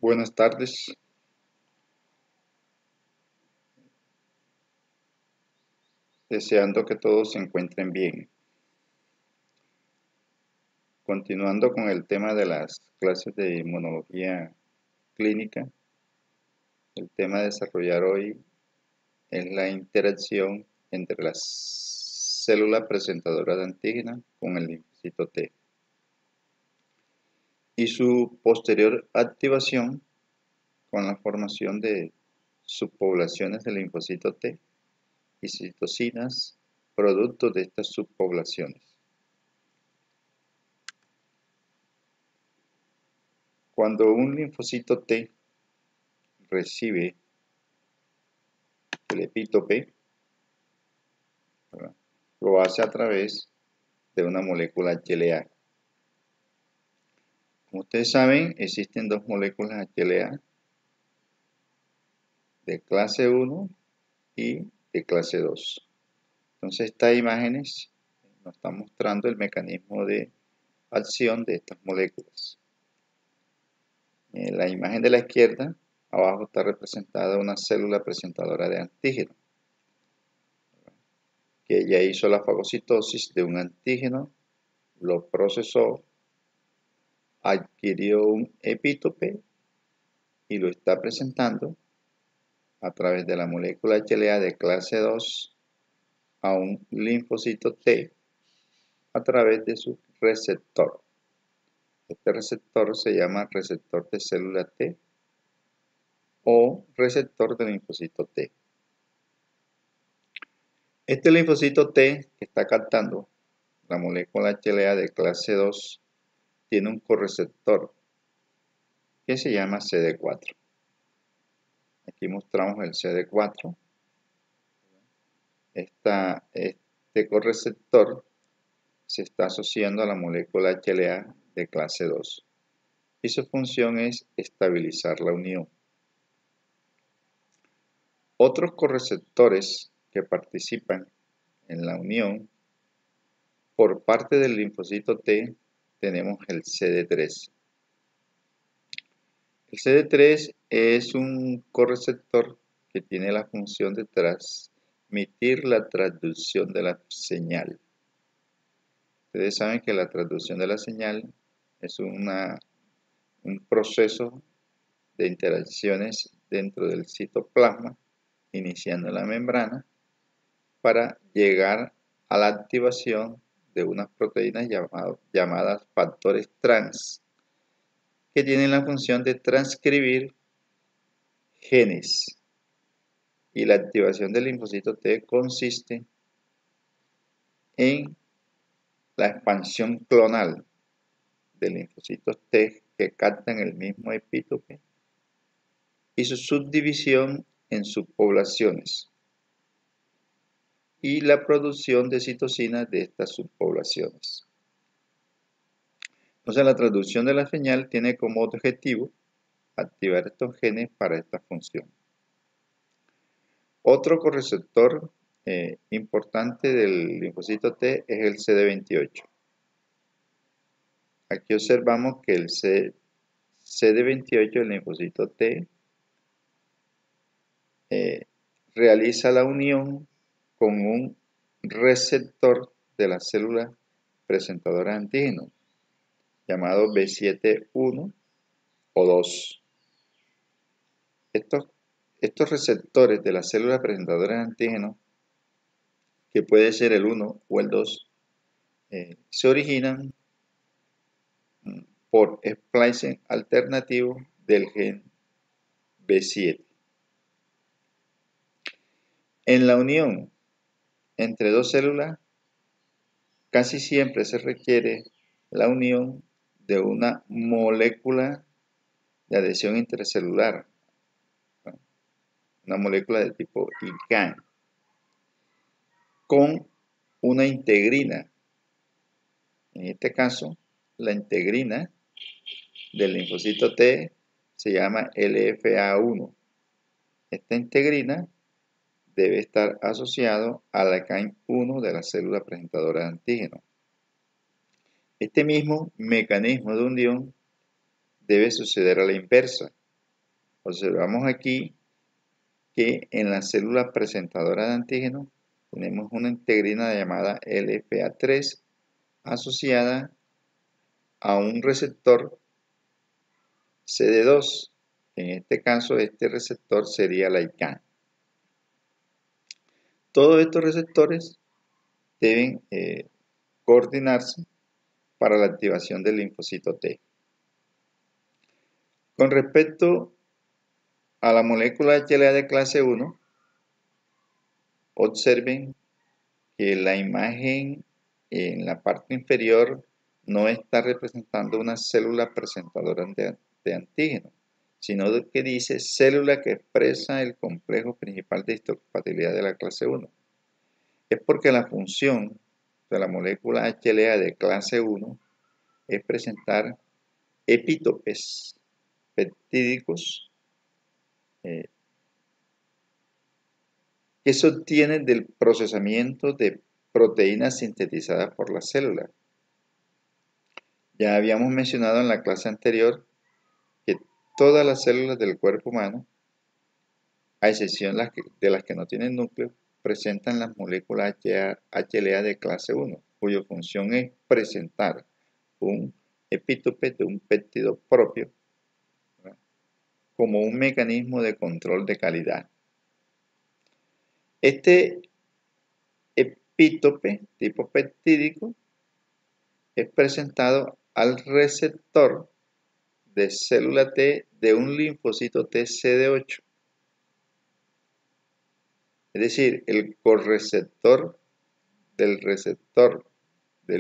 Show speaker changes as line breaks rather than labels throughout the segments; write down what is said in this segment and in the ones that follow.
Buenas tardes, deseando que todos se encuentren bien. Continuando con el tema de las clases de inmunología clínica, el tema a desarrollar hoy es la interacción entre la célula presentadora de antígena con el linfocito T y su posterior activación con la formación de subpoblaciones de linfocito T y citocinas producto de estas subpoblaciones. Cuando un linfocito T recibe el epítope, ¿verdad?, lo hace a través de una molécula HLA. Como ustedes saben, existen dos moléculas HLA de clase 1 y de clase 2. Entonces estas imágenes nos están mostrando el mecanismo de acción de estas moléculas. En la imagen de la izquierda, abajo está representada una célula presentadora de antígeno, que ya hizo la fagocitosis de un antígeno, lo procesó, adquirió un epítope y lo está presentando a través de la molécula HLA de clase 2 a un linfocito T a través de su receptor. Este receptor se llama receptor de célula T o receptor de linfocito T. Este linfocito T que está captando la molécula HLA de clase 2 tiene un correceptor que se llama CD4. Aquí mostramos el CD4. Este correceptor se está asociando a la molécula HLA de clase 2 y su función es estabilizar la unión. Otros correceptores que participan en la unión por parte del linfocito T tenemos el CD3. El CD3 es un correceptor que tiene la función de transmitir la transducción de la señal. Ustedes saben que la transducción de la señal es un proceso de interacciones dentro del citoplasma, iniciando en la membrana, para llegar a la activación de unas proteínas llamadas factores trans, que tienen la función de transcribir genes. Y la activación del linfocito T consiste en la expansión clonal de linfocitos T que captan el mismo epítope y su subdivisión en subpoblaciones y la producción de citocinas de estas subpoblaciones. Entonces la transducción de la señal tiene como objetivo activar estos genes para esta función. Otro correceptor importante del linfocito T es el CD28. Aquí observamos que el CD28 del linfocito T realiza la unión con un receptor de la célula presentadora de antígenos llamado B7-1 o 2. Estos receptores de la célula presentadora de antígenos, que puede ser el 1 o el 2, se originan por splicing alternativo del gen B7. En la unión entre dos células, casi siempre se requiere la unión de una molécula de adhesión intracelular, una molécula de tipo IgAN, con una integrina. En este caso, la integrina del linfocito T se llama LFA1. Esta integrina debe estar asociado a la CAIN1 de la célula presentadora de antígeno. Este mismo mecanismo de unión debe suceder a la inversa. Observamos aquí que en la célula presentadora de antígeno tenemos una integrina llamada LFA3 asociada a un receptor CD2. En este caso, este receptor sería la ICANN. Todos estos receptores deben coordinarse para la activación del linfocito T. Con respecto a la molécula HLA de clase 1, observen que la imagen en la parte inferior no está representando una célula presentadora de antígeno, sino que dice célula que expresa el complejo principal de histocompatibilidad de la clase 1. Es porque la función de la molécula HLA de clase 1 es presentar epítopes peptídicos que se obtienen del procesamiento de proteínas sintetizadas por la célula. Ya habíamos mencionado en la clase anterior que todas las células del cuerpo humano, a excepción de las que no tienen núcleo, presentan las moléculas HLA de clase 1, cuya función es presentar un epítope de un péptido propio, ¿verdad?, como un mecanismo de control de calidad. Este epítope tipo peptídico es presentado al receptor de célula T de un linfocito T CD8. Es decir, el correceptor del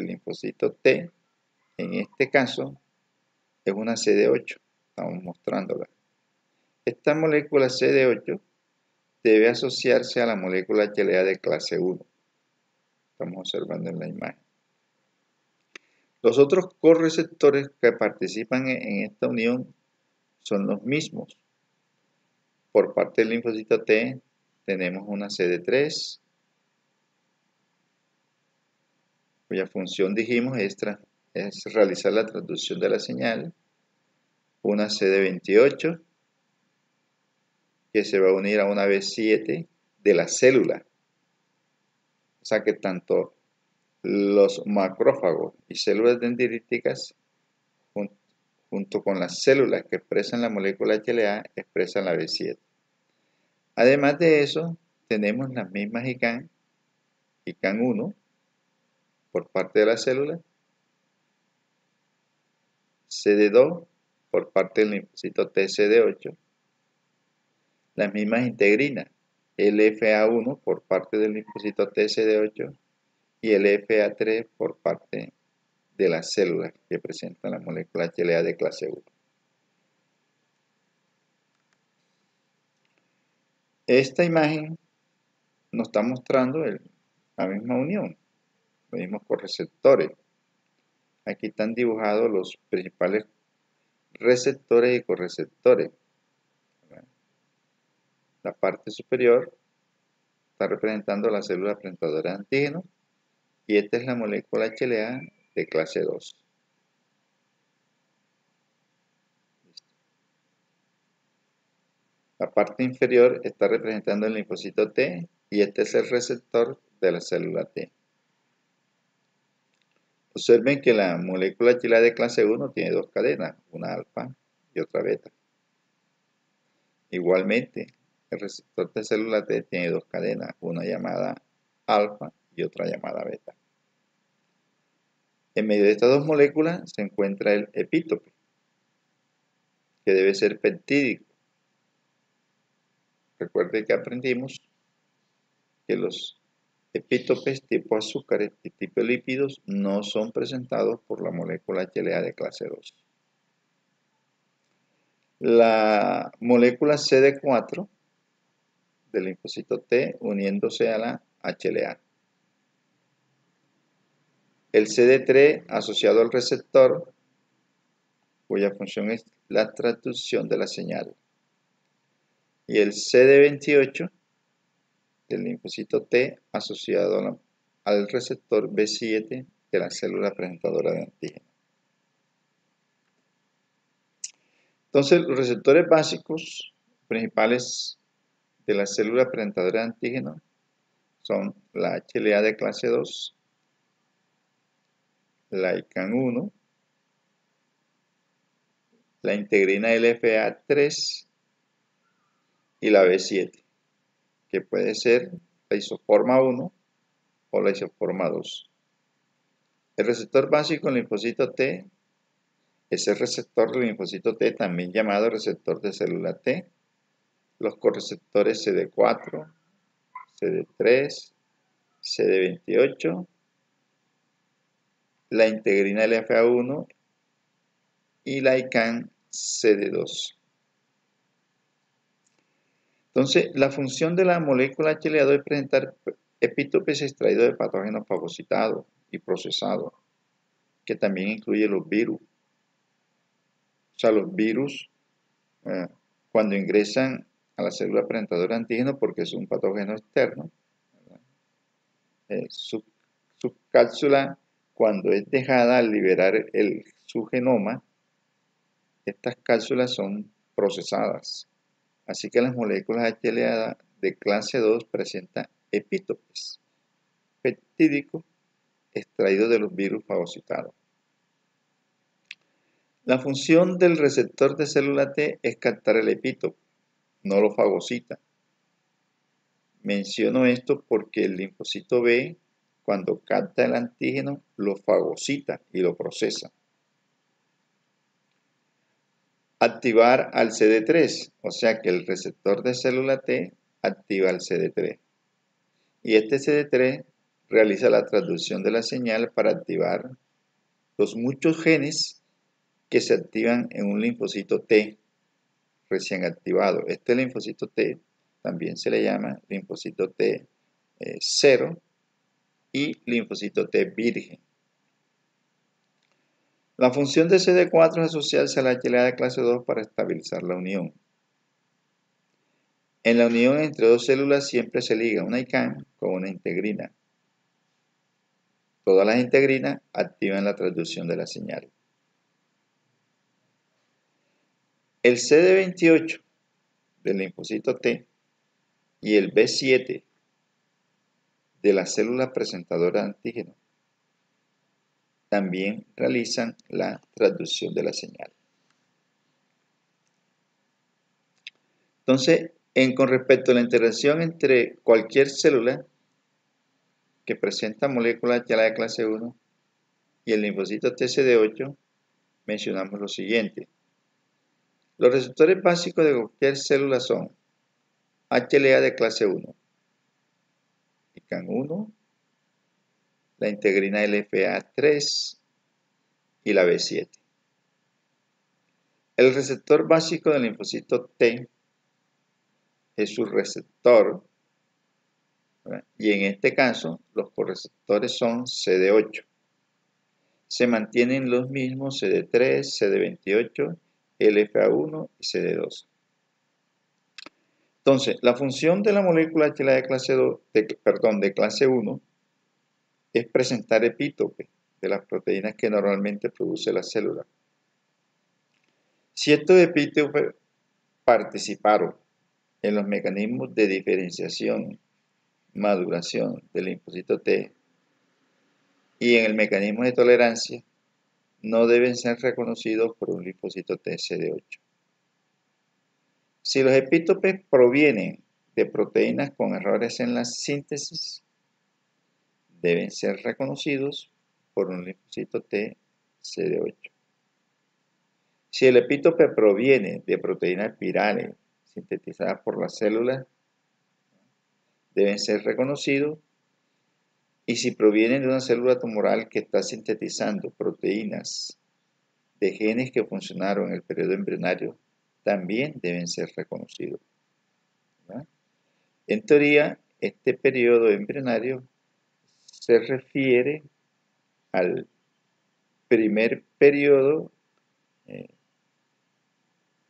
linfocito T, en este caso, es una CD8. Estamos mostrándola. Esta molécula CD8 debe asociarse a la molécula HLA de clase 1. Estamos observando en la imagen. Los otros correceptores que participan en esta unión son los mismos. Por parte del linfocito T tenemos una CD3, cuya función, dijimos, es realizar la transducción de la señal. Una CD28, que se va a unir a una B7 de la célula. O sea que tanto los macrófagos y células dendríticas, junto con las células que expresan la molécula HLA, expresan la B7. Además de eso, tenemos las mismas ICANN1 por parte de la célula, CD2 por parte del linfocito TCD8, las mismas integrinas, LFA1 por parte del linfocito TCD8 y LFA3 por parte de las células que presentan la molécula HLA de clase 1. Esta imagen nos está mostrando la misma unión, los mismos correceptores. Aquí están dibujados los principales receptores y correceptores. La parte superior está representando la célula presentadora de antígenos y esta es la molécula HLA de clase 2. La parte inferior está representando el linfocito T y este es el receptor de la célula T. Observen que la molécula HLA de clase 1 tiene dos cadenas, una alfa y otra beta. Igualmente, el receptor de célula T tiene dos cadenas, una llamada alfa y otra llamada beta. En medio de estas dos moléculas se encuentra el epítope, que debe ser peptídico. Recuerde que aprendimos que los epítopes tipo azúcares y tipo lípidos no son presentados por la molécula HLA de clase 2. La molécula CD4 del linfocito T uniéndose a la HLA. El CD3 asociado al receptor, cuya función es la transducción de la señal. Y el CD28 del linfocito T asociado al receptor B7 de la célula presentadora de antígeno. Entonces, los receptores básicos principales de la célula presentadora de antígeno son la HLA de clase 2, la ICANN1, la integrina LFA3 y la B7, que puede ser la isoforma 1 o la isoforma 2. El receptor básico en linfocito T es el receptor del linfocito T, también llamado receptor de célula T. Los correceptores CD4, CD3, CD28, la integrina LFA1 y la ICANN CD2. Entonces, la función de la molécula HLA2 es presentar epítopes extraídos de patógenos fagocitados y procesados, que también incluye los virus. O sea, los virus, cuando ingresan a la célula presentadora de antígeno, porque es un patógeno externo, su cápsula, cuando es dejada al liberar su genoma, estas cápsulas son procesadas. Así que las moléculas HLA de clase 2 presentan epítopes peptídicos extraídos de los virus fagocitados. La función del receptor de célula T es captar el epítope, no lo fagocita. Menciono esto porque el linfocito B, cuando capta el antígeno, lo fagocita y lo procesa. Activar al CD3, o sea que el receptor de célula T activa al CD3. Y este CD3 realiza la transducción de la señal para activar los muchos genes que se activan en un linfocito T recién activado. Este linfocito T también se le llama linfocito T 0 y linfocito T virgen. La función de CD4 es asociarse a la HLA de clase 2 para estabilizar la unión. En la unión entre dos células siempre se liga una ICANN con una integrina. Todas las integrinas activan la transducción de la señal. El CD28 del linfocito T y el B7 de la célula presentadora de antígeno también realizan la transducción de la señal. Entonces, con respecto a la interacción entre cualquier célula que presenta moléculas HLA de clase 1 y el linfocito TCD8, mencionamos lo siguiente. Los receptores básicos de cualquier célula son HLA de clase 1, ICANN1, la integrina LFA3 y la B7. El receptor básico del linfocito T es su receptor, ¿verdad? Y en este caso los correceptores son CD8. Se mantienen los mismos CD3, CD28, LFA1 y CD2. Entonces, la función de la molécula HLA de clase 2, de clase 1 es presentar epítopes de las proteínas que normalmente produce la célula. Si estos epítopes participaron en los mecanismos de diferenciación, maduración del linfocito T y en el mecanismo de tolerancia, no deben ser reconocidos por un linfocito T CD8. Si los epítopes provienen de proteínas con errores en la síntesis, deben ser reconocidos por un linfocito T CD8. Si el epítope proviene de proteínas virales sintetizadas por las células, deben ser reconocidos. Y si provienen de una célula tumoral que está sintetizando proteínas de genes que funcionaron en el periodo embrionario, también deben ser reconocidos, ¿verdad? En teoría, este periodo embrionario se refiere al primer periodo,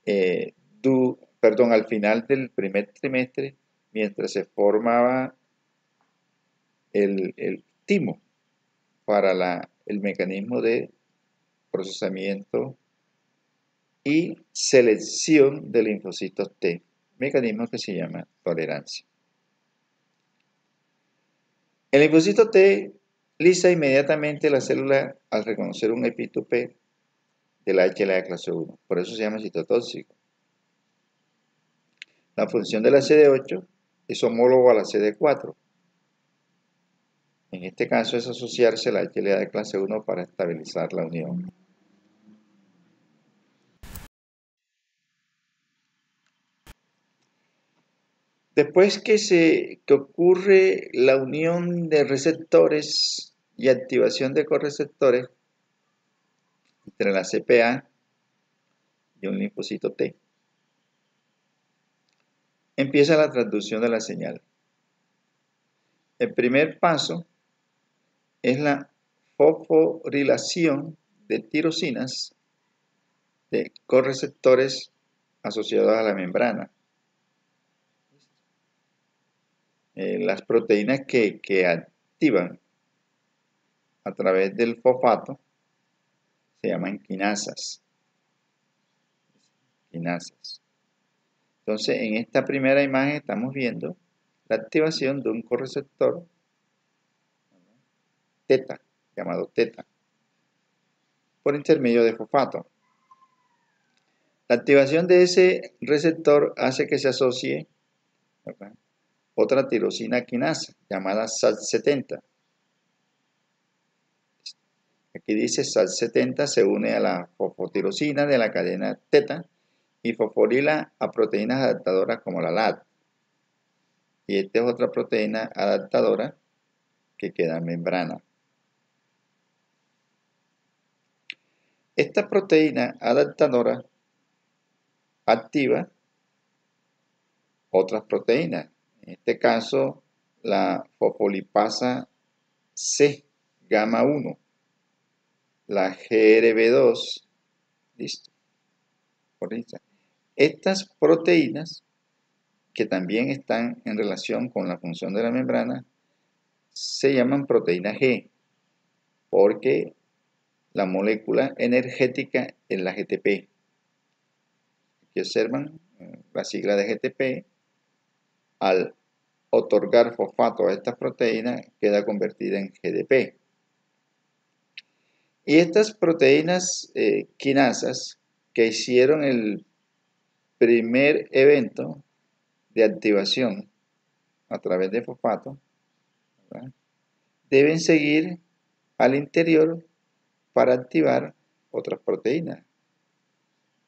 al final del primer trimestre, mientras se formaba el timo para el mecanismo de procesamiento y selección de linfocitos T. mecanismo que se llama tolerancia. El linfocito T lisa inmediatamente la célula al reconocer un epítope de la HLA de clase 1, por eso se llama citotóxico. La función de la CD8 es homólogo a la CD4. En este caso es asociarse a la HLA de clase 1 para estabilizar la unión. Después que ocurre la unión de receptores y activación de correceptores entre la CPA y un linfocito T, empieza la transducción de la señal. El primer paso es la fosforilación de tirosinas de correceptores asociados a la membrana. Las proteínas que activan a través del fosfato se llaman quinasas. Entonces, en esta primera imagen estamos viendo la activación de un correceptor teta, llamado teta, por intermedio de fosfato. La activación de ese receptor hace que se asocie, ¿verdad?, otra tirosina quinasa llamada SAT70. Aquí dice SAT70 se une a la fosfotirosina de la cadena teta y fosforila a proteínas adaptadoras como la LAT. Y esta es otra proteína adaptadora que queda en membrana. Esta proteína adaptadora activa otras proteínas. En este caso, la fosfolipasa C, gamma 1, la GRB2, listo. Estas proteínas, que también están en relación con la función de la membrana, se llaman proteína G, porque la molécula energética es la GTP. Aquí observan la sigla de GTP. Al otorgar fosfato a estas proteínas, queda convertida en GDP. Y estas proteínas quinasas que hicieron el primer evento de activación a través de fosfato, ¿verdad?, deben seguir al interior para activar otras proteínas.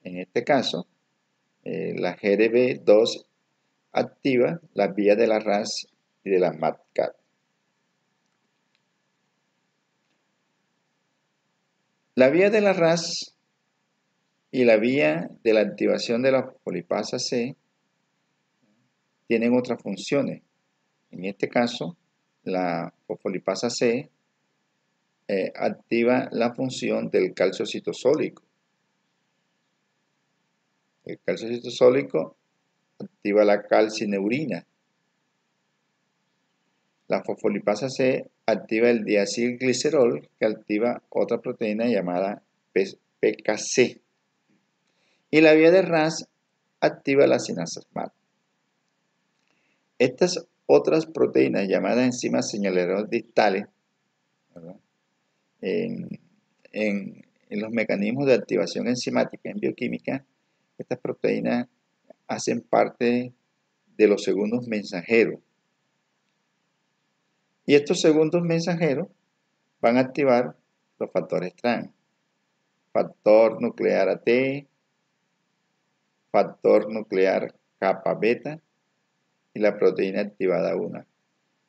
En este caso, la GRB2 activa las vías de la RAS y de la MATCAT. La vía de la RAS y la vía de la activación de la fosfolipasa C tienen otras funciones. En este caso, la fosfolipasa C activa la función del calcio citosólico. El calcio citosólico activa la calcineurina. La fosfolipasa C activa el diacilglicerol, que activa otra proteína llamada PKC. Y la vía de RAS activa las sinasas MAT. Estas otras proteínas llamadas enzimas señaleadores distales, ¿verdad?, en los mecanismos de activación enzimática en bioquímica, estas proteínas hacen parte de los segundos mensajeros. Y estos segundos mensajeros van a activar los factores trans. Factor nuclear AT, factor nuclear kappa beta y la proteína activada 1.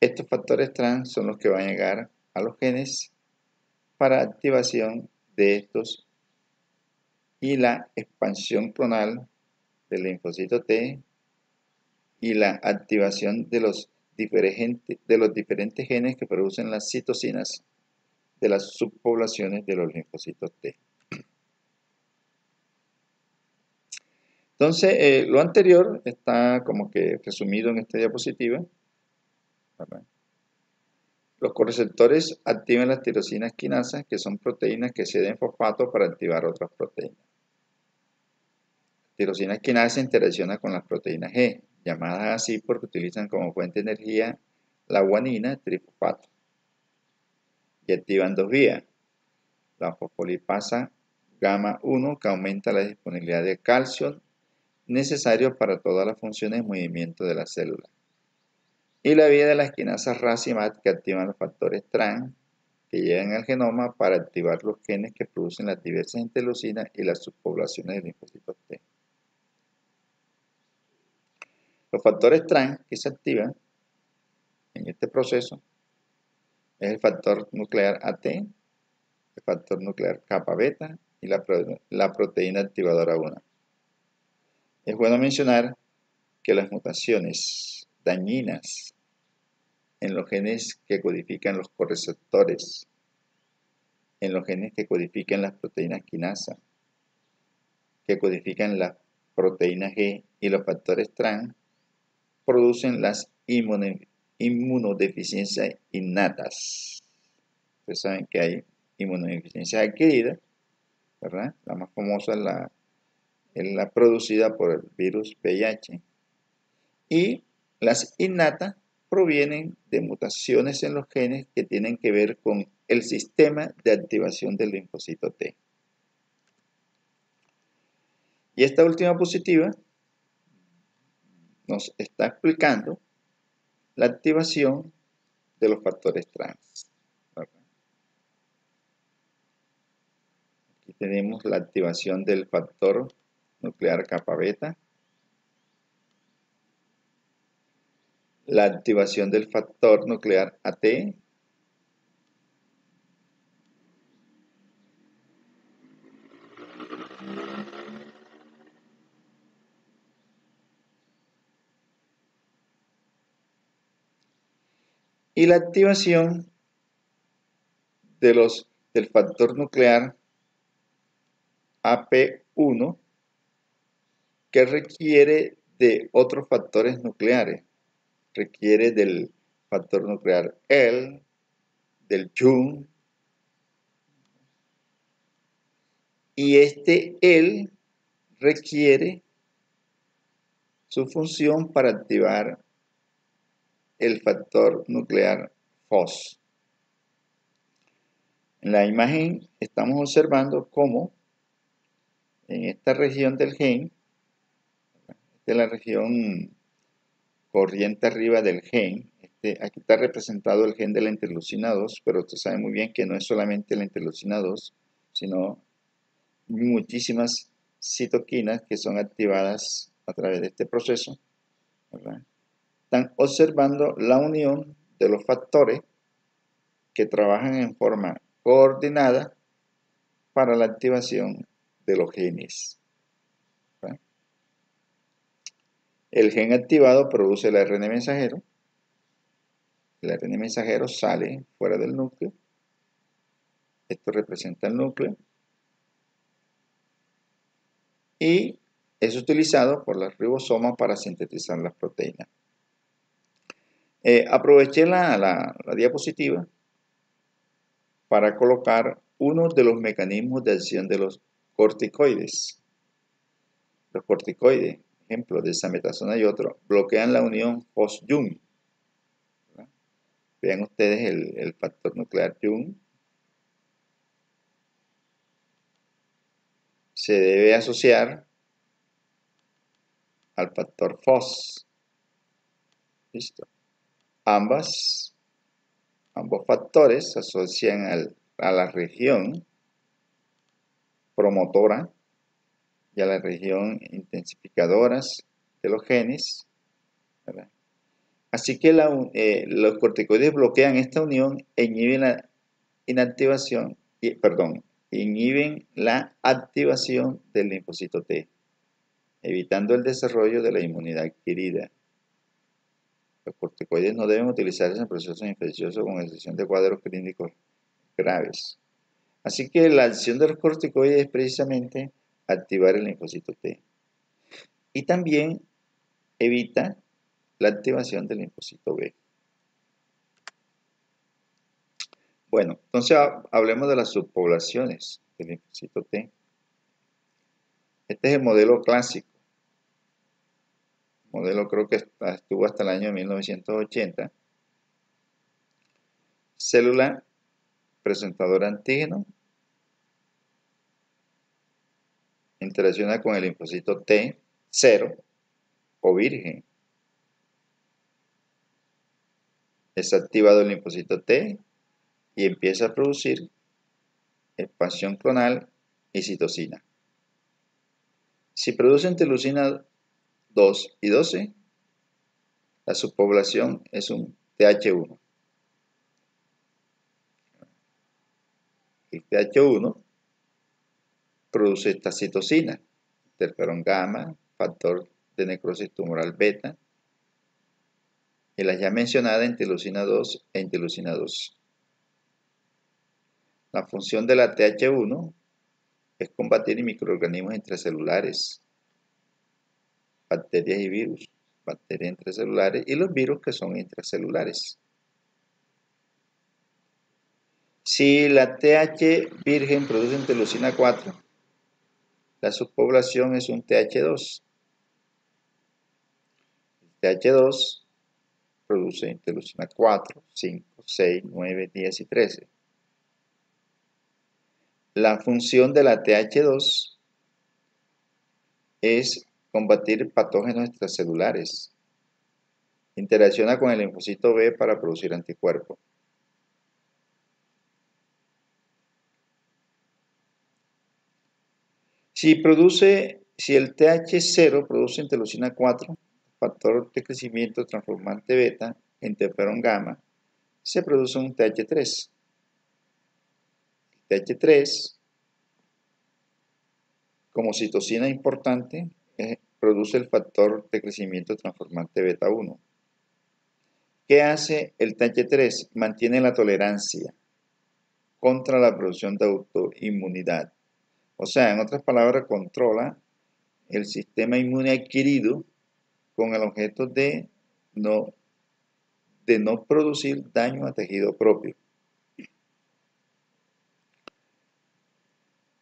Estos factores trans son los que van a llegar a los genes para activación de estos y la expansión clonal del linfocito T y la activación de los diferentes genes que producen las citocinas de las subpoblaciones de los linfocitos T. Entonces, lo anterior está como que resumido en esta diapositiva, ¿verdad? Los correceptores activan las tirosinas quinasas, que son proteínas que ceden fosfato para activar otras proteínas. tirosina quinasa interacciona con las proteínas G, llamadas así porque utilizan como fuente de energía la guanina trifosfato y activan dos vías. La fosfolipasa gamma 1 que aumenta la disponibilidad de calcio necesario para todas las funciones y movimiento de la célula. Y la vía de las quinasas Ras y MAT que activan los factores trans que llegan al genoma para activar los genes que producen las diversas interleucinas y las subpoblaciones de linfocitos T. Los factores trans que se activan en este proceso es el factor nuclear AT, el factor nuclear kappa beta y la proteína activadora 1. Es bueno mencionar que las mutaciones dañinas en los genes que codifican los correceptores, en los genes que codifican las proteínas quinasa, que codifican las proteínas G y los factores trans, producen las inmunodeficiencias innatas. Ustedes saben que hay inmunodeficiencias adquiridas, ¿verdad? La más famosa es la producida por el virus VIH. Y las innatas provienen de mutaciones en los genes que tienen que ver con el sistema de activación del linfocito T. Y esta última positiva nos está explicando la activación de los factores trans. Aquí tenemos la activación del factor nuclear kappa beta, la activación del factor nuclear AT, y la activación del factor nuclear AP1 que requiere de otros factores nucleares. Requiere del factor nuclear L, del Jun, y este L requiere su función para activar el factor nuclear FOS. En la imagen estamos observando cómo en esta región del gen, esta es la región corriente arriba del gen, aquí está representado el gen de la interleucina 2, pero usted sabe muy bien que no es solamente la interleucina 2, sino muchísimas citoquinas que son activadas a través de este proceso, ¿verdad? Están observando la unión de los factores que trabajan en forma coordinada para la activación de los genes. ¿Verdad? El gen activado produce el ARN mensajero. El ARN mensajero sale fuera del núcleo. Esto representa el núcleo. Y es utilizado por los ribosomas para sintetizar las proteínas. Aproveché la diapositiva para colocar uno de los mecanismos de acción de los corticoides. Los corticoides, ejemplo de desametasona y otro, bloquean la unión FOS-Jun. Vean ustedes el factor nuclear Jun. Se debe asociar al factor FOS. ¿Listo? Ambos factores se asocian a la región promotora y a la región intensificadoras de los genes, ¿verdad? Así que los corticoides bloquean esta unión e inhiben la inhiben la activación del linfocito T, evitando el desarrollo de la inmunidad adquirida. Los corticoides no deben utilizarse en procesos infecciosos con excepción de cuadros clínicos graves. Así que la acción de los corticoides es precisamente activar el linfocito T. Y también evita la activación del linfocito B. Bueno, entonces hablemos de las subpoblaciones del linfocito T. Este es el modelo clásico. El modelo creo que estuvo hasta el año 1980. Célula, presentador antígeno, interacciona con el linfocito T0 o virgen. Es activado el linfocito T y empieza a producir expansión clonal y citosina. Si produce interleucina 2 y 12, la subpoblación es un TH1. El TH1 produce esta citosina, interferón gamma, factor de necrosis tumoral beta, y las ya mencionadas interleucina 2 e interleucina 2. La función de la TH1 es combatir microorganismos intracelulares, bacterias y virus, bacterias intracelulares y los virus que son intracelulares. Si la TH virgen produce interleucina 4, la subpoblación es un TH2. El TH2 produce interleucina 4, 5, 6, 9, 10 y 13. La función de la TH2 es combatir patógenos extracelulares. Interacciona con el linfocito B para producir anticuerpos. Si el TH0 produce interleucina 4, factor de crecimiento transformante beta, interferón gamma, se produce un TH3. El TH3, como citosina importante, produce el factor de crecimiento transformante beta 1. ¿Qué hace el TH3? Mantiene la tolerancia contra la producción de autoinmunidad. O sea, en otras palabras, controla el sistema inmune adquirido con el objeto de no producir daño a tejido propio.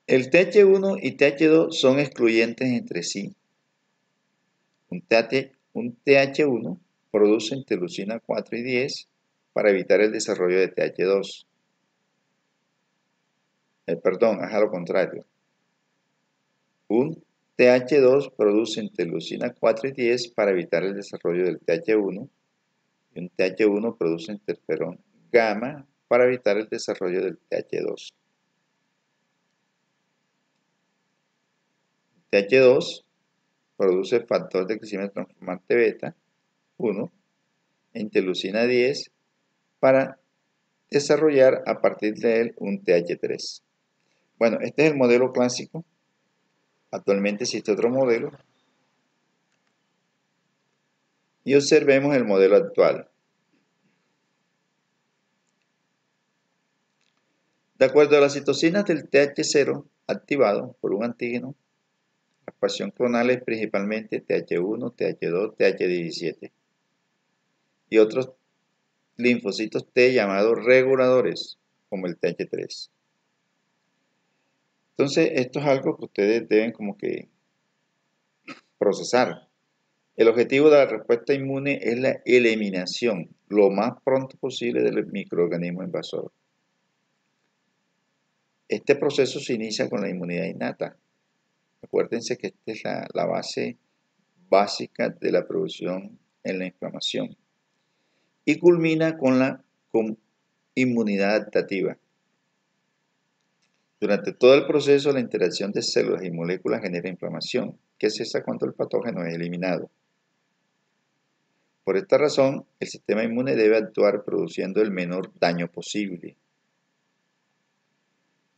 El TH1 y TH2 son excluyentes entre sí. Un TH1 produce interleucina 4 y 10 para evitar el desarrollo de TH2. Haz lo contrario. Un TH2 produce interleucina 4 y 10 para evitar el desarrollo del TH1 y un TH1 produce interferón gamma para evitar el desarrollo del TH2. TH2 produce factor de crecimiento transformante beta 1 e interleucina 10 para desarrollar a partir de él un TH3. Bueno, este es el modelo clásico. Actualmente existe otro modelo. Y observemos el modelo actual. De acuerdo a las citocinas del TH0 activado por un antígeno, la expansión clonal es principalmente TH1, TH2, TH17 y otros linfocitos T llamados reguladores, como el TH3. Entonces, esto es algo que ustedes deben como que procesar. El objetivo de la respuesta inmune es la eliminación lo más pronto posible del microorganismo invasor. Este proceso se inicia con la inmunidad innata. Acuérdense que esta es la base básica de la producción en la inflamación. Y culmina con inmunidad adaptativa. Durante todo el proceso, la interacción de células y moléculas genera inflamación, que cesa cuando el patógeno es eliminado. Por esta razón, el sistema inmune debe actuar produciendo el menor daño posible.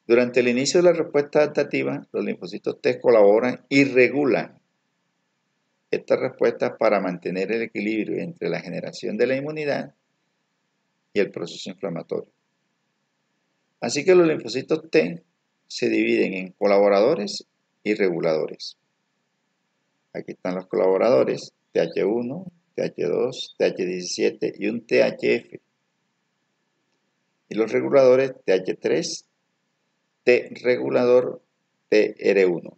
Durante el inicio de la respuesta adaptativa, los linfocitos T colaboran y regulan estas respuestas para mantener el equilibrio entre la generación de la inmunidad y el proceso inflamatorio. Así que los linfocitos T se dividen en colaboradores y reguladores. Aquí están los colaboradores, TH1, TH2, TH17 y un THF. Y los reguladores TH3, T regulador, TR1.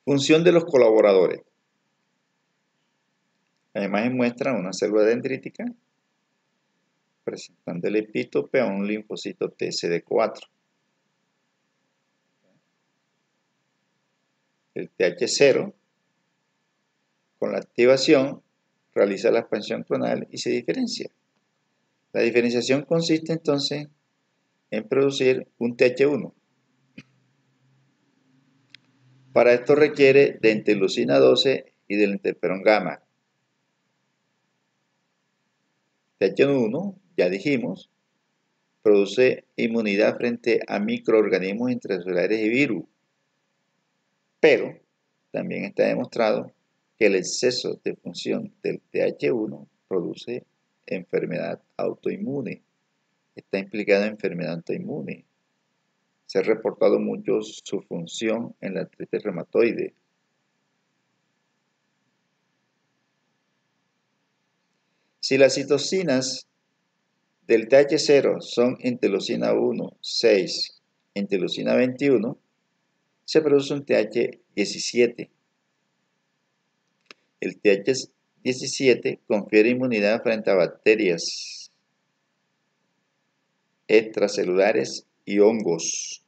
Función de los colaboradores. La imagen muestra una célula dendrítica presentando el epítope a un linfocito TCD4. El TH0, con la activación, realiza la expansión clonal y se diferencia. La diferenciación consiste entonces en producir un TH1. Para esto requiere de interleucina 12 y del interferón gamma. TH1, ya dijimos, produce inmunidad frente a microorganismos intracelulares y virus. Pero también está demostrado que el exceso de función del TH1 produce enfermedad autoinmune. Está implicada en enfermedad autoinmune. Se ha reportado mucho su función en la artritis reumatoide. Si las citocinas del TH0 son interleucina 1, 6, interleucina 21, se produce un TH17. El TH17 confiere inmunidad frente a bacterias extracelulares y hongos.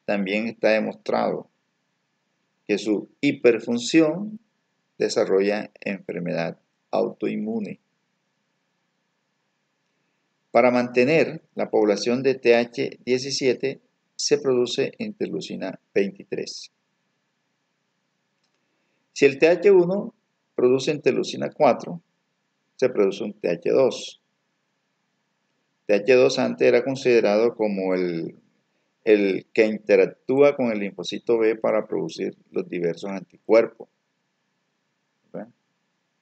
También está demostrado que su hiperfunción desarrolla enfermedad autoinmune. Para mantener la población de TH17 se produce interleucina 23. Si el TH1 produce interleucina 4, se produce un TH2. TH2 antes era considerado como el que interactúa con el linfocito B para producir los diversos anticuerpos. ¿Verdad?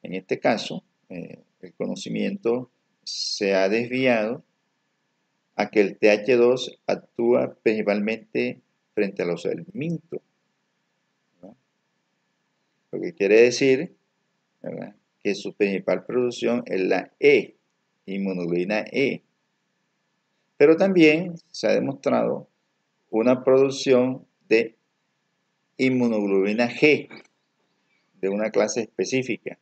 En este caso, el conocimiento se ha desviado a que el TH2 actúa principalmente frente a los helmintos. Lo que quiere decir, ¿verdad?, que su principal producción es la E, inmunoglobulina E. Pero también se ha demostrado una producción de inmunoglobulina G de una clase específica.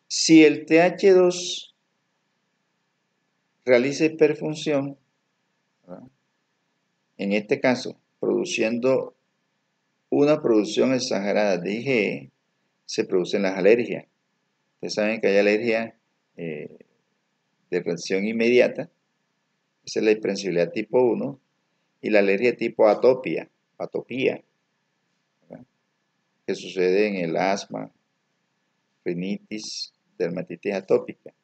Si el TH2 realiza hiperfunción, ¿verdad?, en este caso, produciendo una producción exagerada de IgE, se producen las alergias. Ustedes saben que hay alergias de reacción inmediata, esa es la hipersensibilidad tipo 1, y la alergia tipo atopía, ¿verdad?, que sucede en el asma, rinitis, dermatitis atópica.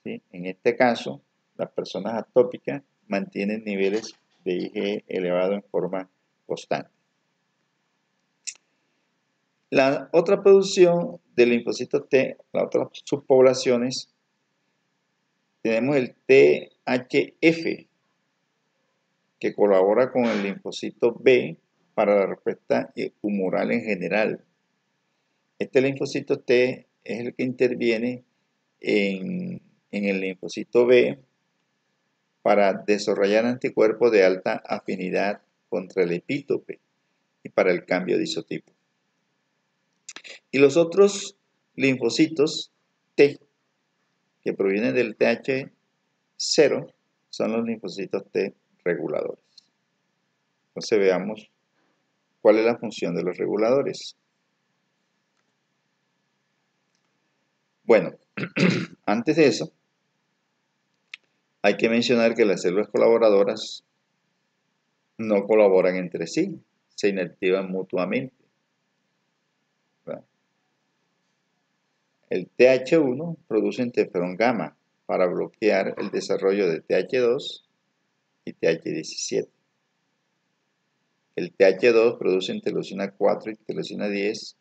¿Sí? En este caso, las personas atópicas mantienen niveles de IgE elevados en forma constante. La otra producción de linfocitos T, las otras subpoblaciones, tenemos el THF, que colabora con el linfocito B para la respuesta humoral en general. Este linfocito T es el que interviene en el linfocito B para desarrollar anticuerpos de alta afinidad contra el epítope y para el cambio de isotipo. Y los otros linfocitos T que provienen del TH0 son los linfocitos T reguladores. Entonces veamos cuál es la función de los reguladores. Bueno, antes de eso, hay que mencionar que las células colaboradoras no colaboran entre sí, se inactivan mutuamente. ¿Verdad? El TH1 produce interferón gamma para bloquear el desarrollo de TH2 y TH17. El TH2 produce interleucina 4 y interleucina 10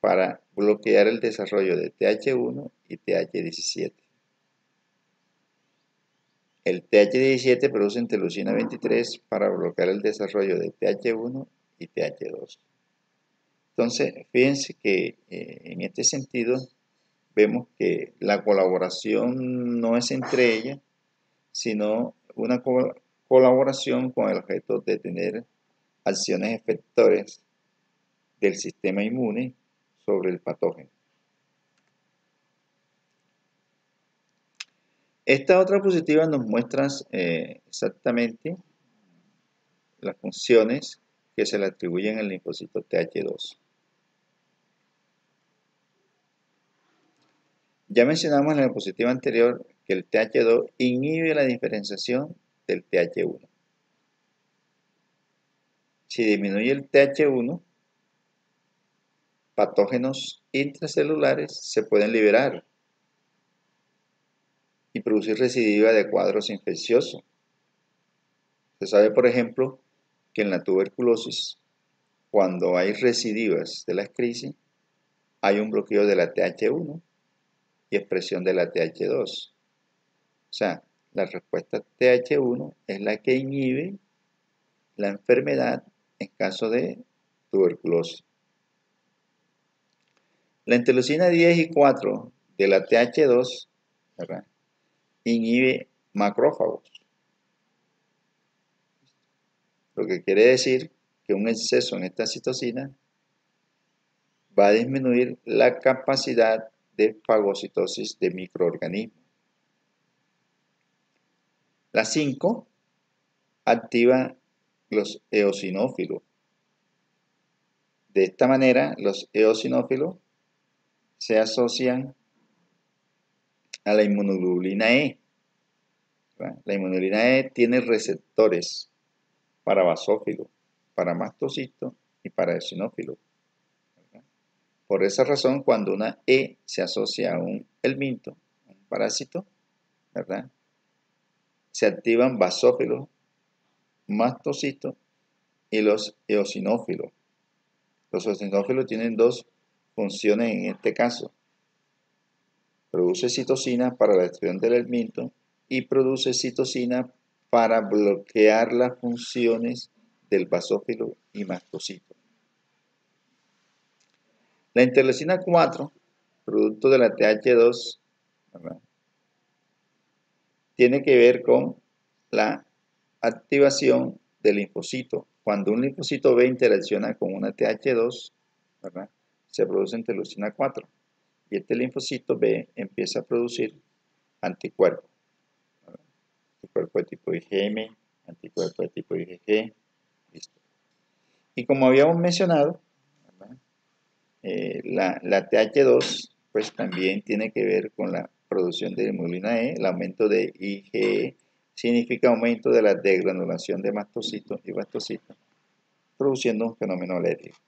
para bloquear el desarrollo de TH1 y TH17. El TH17 produce interleucina 23 para bloquear el desarrollo de TH1 y TH2. Entonces, fíjense que en este sentido vemos que la colaboración no es entre ellas, sino una colaboración con el objeto de tener acciones efectores del sistema inmune sobre el patógeno. Esta otra diapositiva nos muestra exactamente las funciones que se le atribuyen al linfocito Th2. Ya mencionamos en la diapositiva anterior que el Th2 inhibe la diferenciación del Th1. Si disminuye el Th1, patógenos intracelulares se pueden liberar y producir recidiva de cuadros infecciosos. Se sabe, por ejemplo, que en la tuberculosis, cuando hay recidivas de las crisis, hay un bloqueo de la Th1 y expresión de la Th2. O sea, la respuesta Th1 es la que inhibe la enfermedad en caso de tuberculosis. La interleucina 10 y 4 de la Th2, ¿verdad?, inhibe macrófagos. Lo que quiere decir que un exceso en esta citocina va a disminuir la capacidad de fagocitosis de microorganismos. La 5 activa los eosinófilos. De esta manera, los eosinófilos se asocian a la inmunoglobulina E. La inmunoglobulina E tiene receptores para basófilos, para mastocitos y para eosinófilos. Por esa razón, cuando una E se asocia a un helminto, un parásito, ¿verdad?, se activan basófilos, mastocitos y los eosinófilos. Los eosinófilos tienen dos funciones en este caso. Produce citocina para la destrucción del helminto y produce citocina para bloquear las funciones del basófilo y mastocito. La interleucina 4, producto de la Th2, ¿verdad?, tiene que ver con la activación del linfocito. Cuando un linfocito B interacciona con una Th2, ¿verdad?, se produce interleucina 4. Y este linfocito B empieza a producir anticuerpos. Anticuerpos de tipo IgM, anticuerpos de tipo IgG. Listo. Y como habíamos mencionado, la Th2 pues también tiene que ver con la producción de hemoglobina E. El aumento de IgE significa aumento de la degranulación de mastocitos y bastocitos, produciendo un fenómeno alérgico.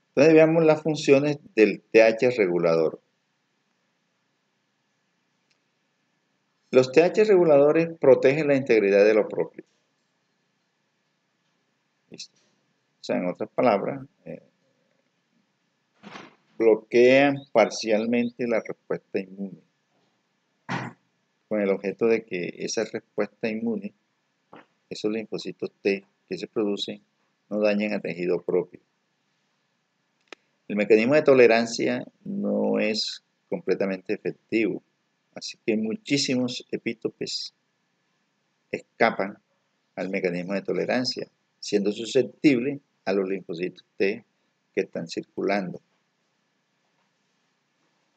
Entonces veamos las funciones del TH regulador. Los TH reguladores protegen la integridad de lo propio. ¿Listo? O sea, en otras palabras, bloquean parcialmente la respuesta inmune, con el objeto de que esa respuesta inmune, esos linfocitos T que se producen, no dañen al tejido propio. El mecanismo de tolerancia no es completamente efectivo, así que muchísimos epítopes escapan al mecanismo de tolerancia, siendo susceptibles a los linfocitos T que están circulando.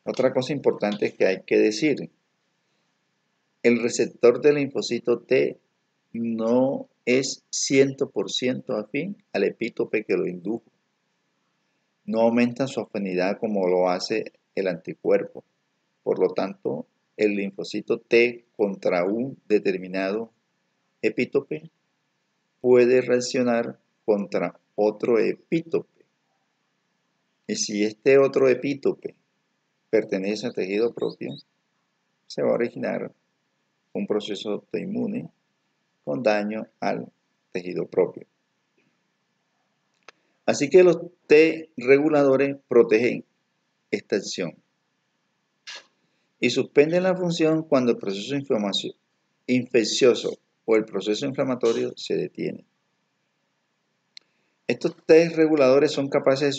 Otra cosa importante es que hay que decir, el receptor del linfocito T no es 100% afín al epítope que lo indujo. No aumenta su afinidad como lo hace el anticuerpo. Por lo tanto, el linfocito T contra un determinado epítope puede reaccionar contra otro epítope. Y si este otro epítope pertenece al tejido propio, se va a originar un proceso autoinmune con daño al tejido propio. Así que los T reguladores protegen esta acción y suspenden la función cuando el proceso infeccioso o el proceso inflamatorio se detiene. Estos T reguladores son capaces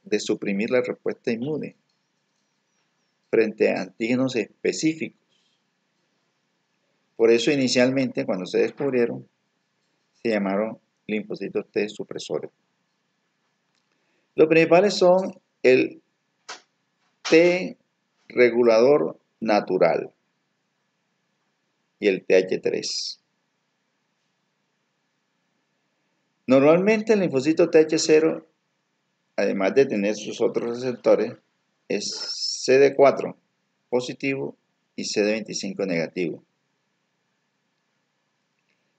de suprimir la respuesta inmune frente a antígenos específicos. Por eso inicialmente, cuando se descubrieron, se llamaron linfocitos T supresores. Los principales son el T regulador natural y el TH3. Normalmente el linfocito TH0, además de tener sus otros receptores, es CD4 positivo y CD25 negativo.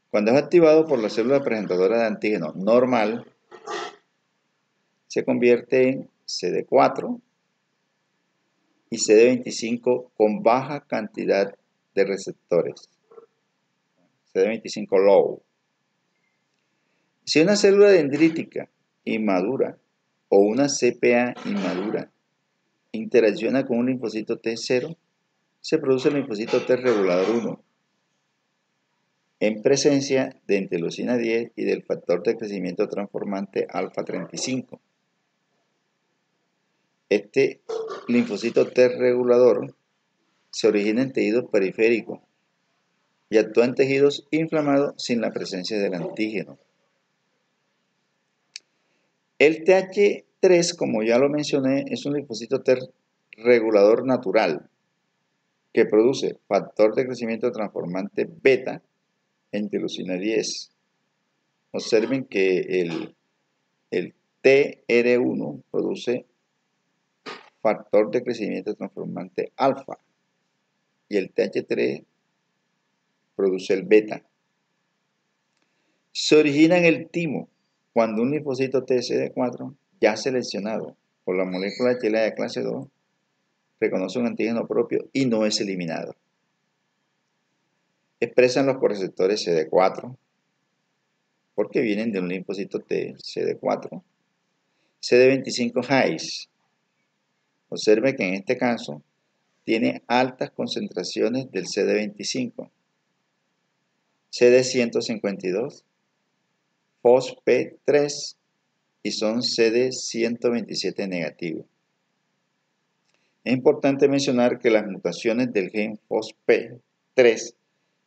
Cuando es activado por la célula presentadora de antígeno normal, se convierte en CD4 y CD25 con baja cantidad de receptores, CD25 low. Si una célula dendrítica inmadura o una CPA inmadura interacciona con un linfocito T0, se produce el linfocito T regulador 1 en presencia de interleucina 10 y del factor de crecimiento transformante alfa 35. Este linfocito T regulador se origina en tejidos periféricos y actúa en tejidos inflamados sin la presencia del antígeno. El TH3, como ya lo mencioné, es un linfocito T regulador natural que produce factor de crecimiento transformante beta e interleucina 10. Observen que el TR1 produce factor de crecimiento transformante alfa y el TH3 produce el beta. Se origina en el timo cuando un linfocito TCD4 ya seleccionado por la molécula HLA de clase 2 reconoce un antígeno propio y no es eliminado. Expresan los correceptores CD4 porque vienen de un linfocito T CD4. CD25 highs. Observe que en este caso tiene altas concentraciones del CD25, CD152, FOSP3 y son CD127 negativos. Es importante mencionar que las mutaciones del gen FOSP3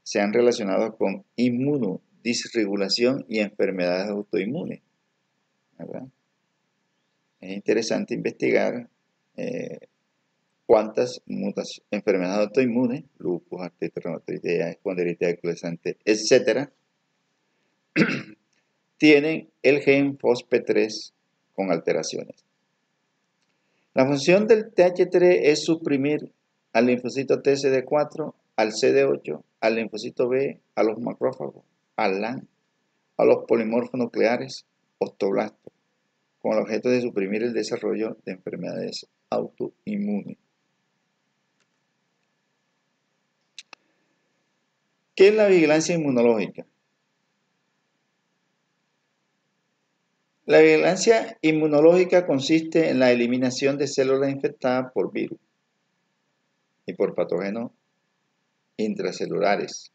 se han relacionado con inmunodisregulación y enfermedades autoinmunes, ¿verdad? Es interesante investigar cuántas enfermedades autoinmunes, lupus, artritis reumatoidea, espondilitis anquilosante, etc., tienen el gen FOSP3 con alteraciones. La función del TH3 es suprimir al linfocito TCD4, al CD8, al linfocito B, a los macrófagos, al LAN, a los polimorfos nucleares, osteoblastos, con el objeto de suprimir el desarrollo de enfermedades autoinmunes. ¿Qué es la vigilancia inmunológica? La vigilancia inmunológica consiste en la eliminación de células infectadas por virus y por patógenos intracelulares,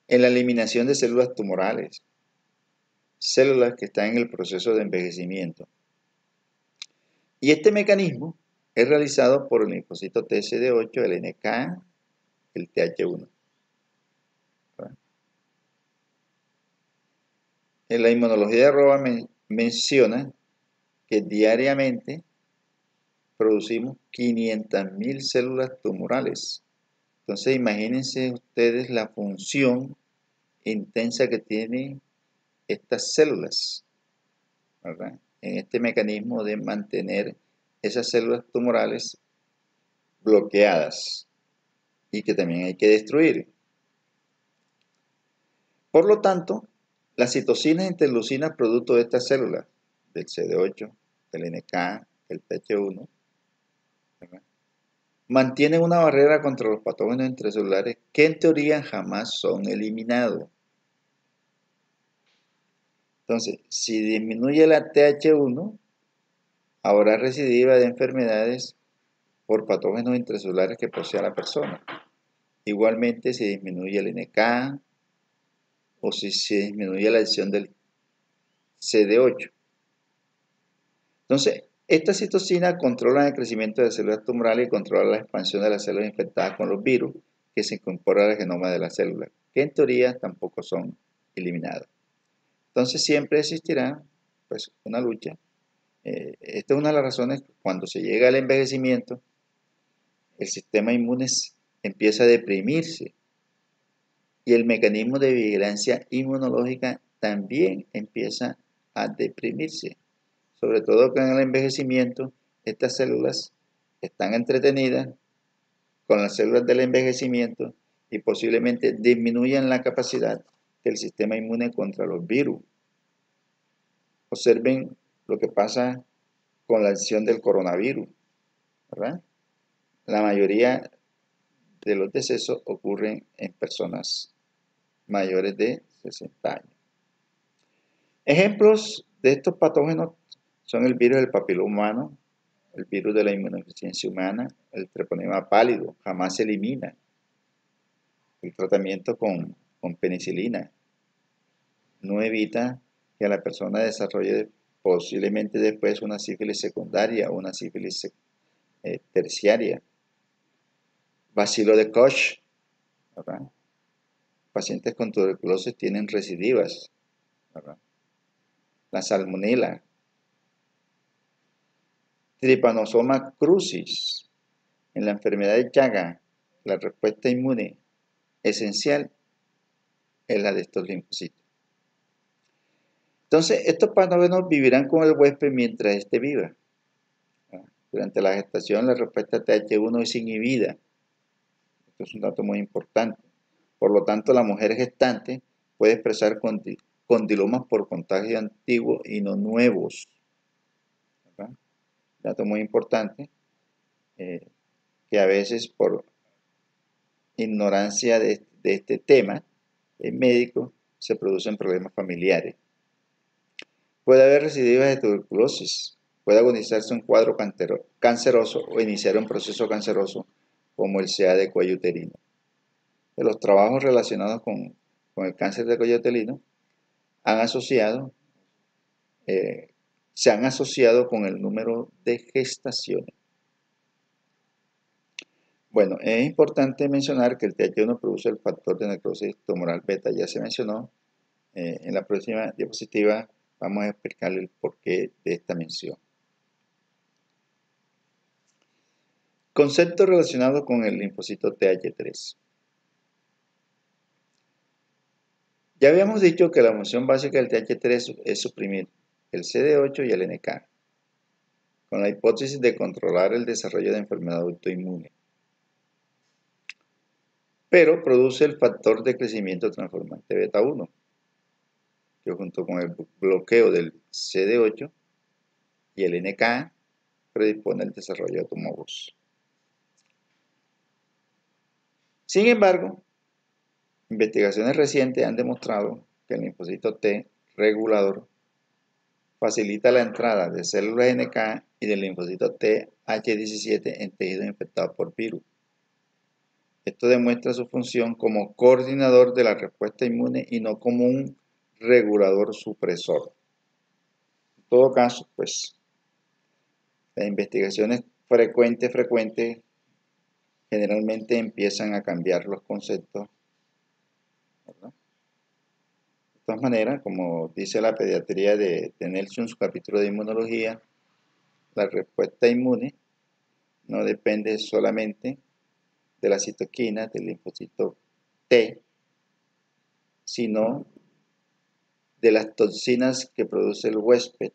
en la eliminación de células tumorales, células que están en el proceso de envejecimiento. Y este mecanismo es realizado por el linfocito TCD8, el NK, el TH1. En la inmunología de arroba menciona que diariamente producimos 500.000 células tumorales. Entonces imagínense ustedes la función intensa que tienen estas células, ¿verdad? En este mecanismo de mantener esas células tumorales bloqueadas y que también hay que destruir. Por lo tanto, las citocinas e interleucinas producto de estas células, del CD8, del NK, del TH1, ¿verdad?, mantienen una barrera contra los patógenos intracelulares que en teoría jamás son eliminados. Entonces, si disminuye la TH1, habrá recidiva de enfermedades por patógenos intracelulares que posea la persona. Igualmente, si disminuye el NK o si se disminuye la acción del CD8. Entonces, estas citocinas controlan el crecimiento de células tumorales y controlan la expansión de las células infectadas con los virus que se incorpora al genoma de la célula, que en teoría tampoco son eliminados. Entonces siempre existirá pues, una lucha. Esta es una de las razones cuando se llega al envejecimiento, el sistema inmune empieza a deprimirse y el mecanismo de vigilancia inmunológica también empieza a deprimirse. Sobre todo que en el envejecimiento estas células están entretenidas con las células del envejecimiento y posiblemente disminuyan la capacidad del sistema inmune contra los virus. Observen lo que pasa con la acción del coronavirus, ¿verdad? La mayoría de los decesos ocurren en personas mayores de 60 años. Ejemplos de estos patógenos son el virus del papiloma humano, el virus de la inmunodeficiencia humana, el treponema pálido, jamás se elimina. El tratamiento con penicilina no evita que la persona desarrolle posiblemente después una sífilis secundaria o una sífilis terciaria. Bacilo de Koch, ¿verdad? Pacientes con tuberculosis tienen recidivas, ¿verdad? La salmonela, Trypanosoma crucis. En la enfermedad de Chaga, la respuesta inmune esencial es la de estos linfocitos. Entonces, estos patógenos vivirán con el huésped mientras éste viva. Durante la gestación, la respuesta TH1 es inhibida. Esto es un dato muy importante. Por lo tanto, la mujer gestante puede expresar condilomas por contagio antiguo y no nuevos. ¿Verdad? Dato muy importante, que a veces por ignorancia de este tema médico se producen problemas familiares. Puede haber recidivas de tuberculosis, puede agonizarse un cuadro canceroso o iniciar un proceso canceroso como el CA de cuello uterino. De los trabajos relacionados con el cáncer de cuello uterino se han asociado con el número de gestaciones. Bueno, es importante mencionar que el TH1 produce el factor de necrosis tumoral beta, ya se mencionó. En la próxima diapositiva vamos a explicarle el porqué de esta mención. Concepto relacionado con el linfocito TH3. Ya habíamos dicho que la función básica del TH3 es suprimir el CD8 y el NK, con la hipótesis de controlar el desarrollo de enfermedad autoinmune. Pero produce el factor de crecimiento transformante beta 1, que junto con el bloqueo del CD8 y el NK predispone al desarrollo de tumores. Sin embargo, investigaciones recientes han demostrado que el linfocito T regulador facilita la entrada de células NK y del linfocito TH17 en tejidos infectados por virus. Esto demuestra su función como coordinador de la respuesta inmune y no como un regulador supresor. En todo caso, pues, las investigaciones frecuentes generalmente empiezan a cambiar los conceptos, ¿verdad? De todas maneras, como dice la pediatría de Nelson en su capítulo de inmunología, la respuesta inmune no depende solamente de la citoquina del linfocito T, sino de las toxinas que produce el huésped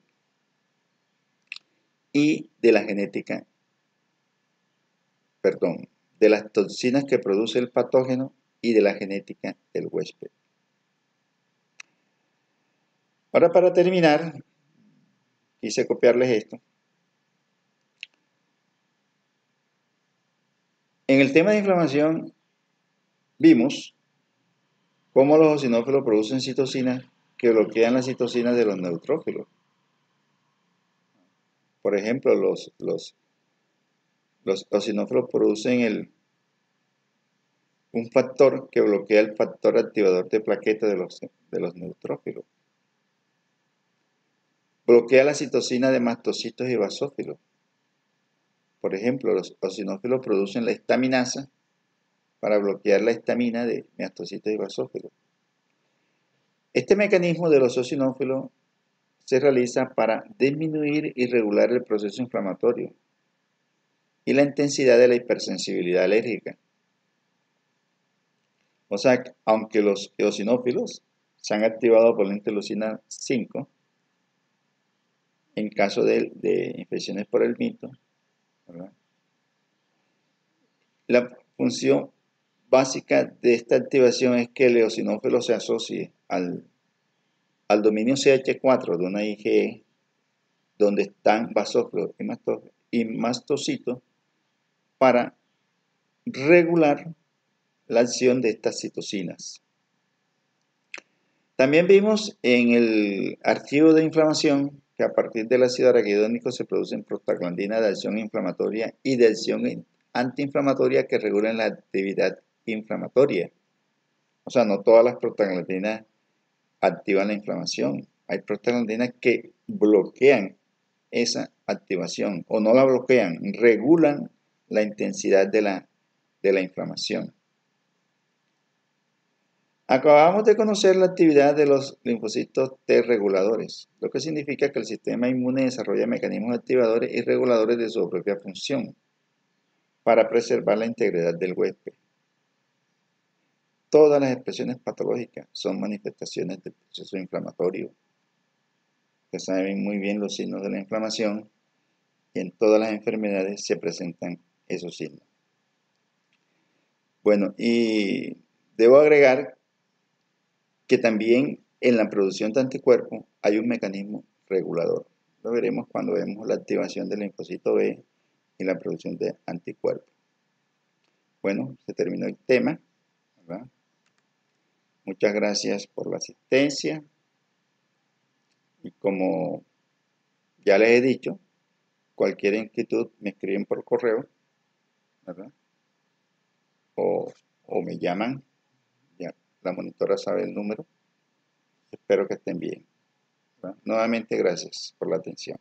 y de la genética, de las toxinas que produce el patógeno y de la genética del huésped. Ahora, para terminar, quise copiarles esto. En el tema de inflamación, vimos cómo los eosinófilos producen citocinas que bloquean las citocinas de los neutrófilos. Por ejemplo, los eosinófilos producen un factor que bloquea el factor activador de plaquetas de los neutrófilos. Bloquea la citocina de mastocitos y basófilos. Por ejemplo, los eosinófilos producen la estaminasa para bloquear la histamina de mastocitos y basófilos. Este mecanismo de los eosinófilos se realiza para disminuir y regular el proceso inflamatorio y la intensidad de la hipersensibilidad alérgica. O sea, aunque los eosinófilos se han activado por la interleucina 5, en caso de infecciones por el mito, ¿verdad? La función básica de esta activación es que el eosinófilo se asocie al dominio CH4 de una IgE, donde están basófilos y mastocitos, para regular la acción de estas citocinas. También vimos en el archivo de inflamación que a partir del ácido araquidónico se producen prostaglandinas de acción inflamatoria y de acción antiinflamatoria que regulan la actividad inflamatoria. O sea, no todas las prostaglandinas activan la inflamación. Hay prostaglandinas que bloquean esa activación o no la bloquean, regulan la intensidad de la inflamación. Acabamos de conocer la actividad de los linfocitos T reguladores, lo que significa que el sistema inmune desarrolla mecanismos activadores y reguladores de su propia función para preservar la integridad del huésped. Todas las expresiones patológicas son manifestaciones del proceso inflamatorio. Ustedes saben muy bien los signos de la inflamación y en todas las enfermedades se presentan esos signos. Bueno, y debo agregar que también en la producción de anticuerpos hay un mecanismo regulador. Lo veremos cuando vemos la activación del linfocito B y la producción de anticuerpos. Bueno, se terminó el tema, ¿verdad? Muchas gracias por la asistencia. Y como ya les he dicho, cualquier inquietud me escriben por correo, ¿verdad? O me llaman, ya la monitora sabe el número. Espero que estén bien, ¿verdad? Nuevamente, gracias por la atención.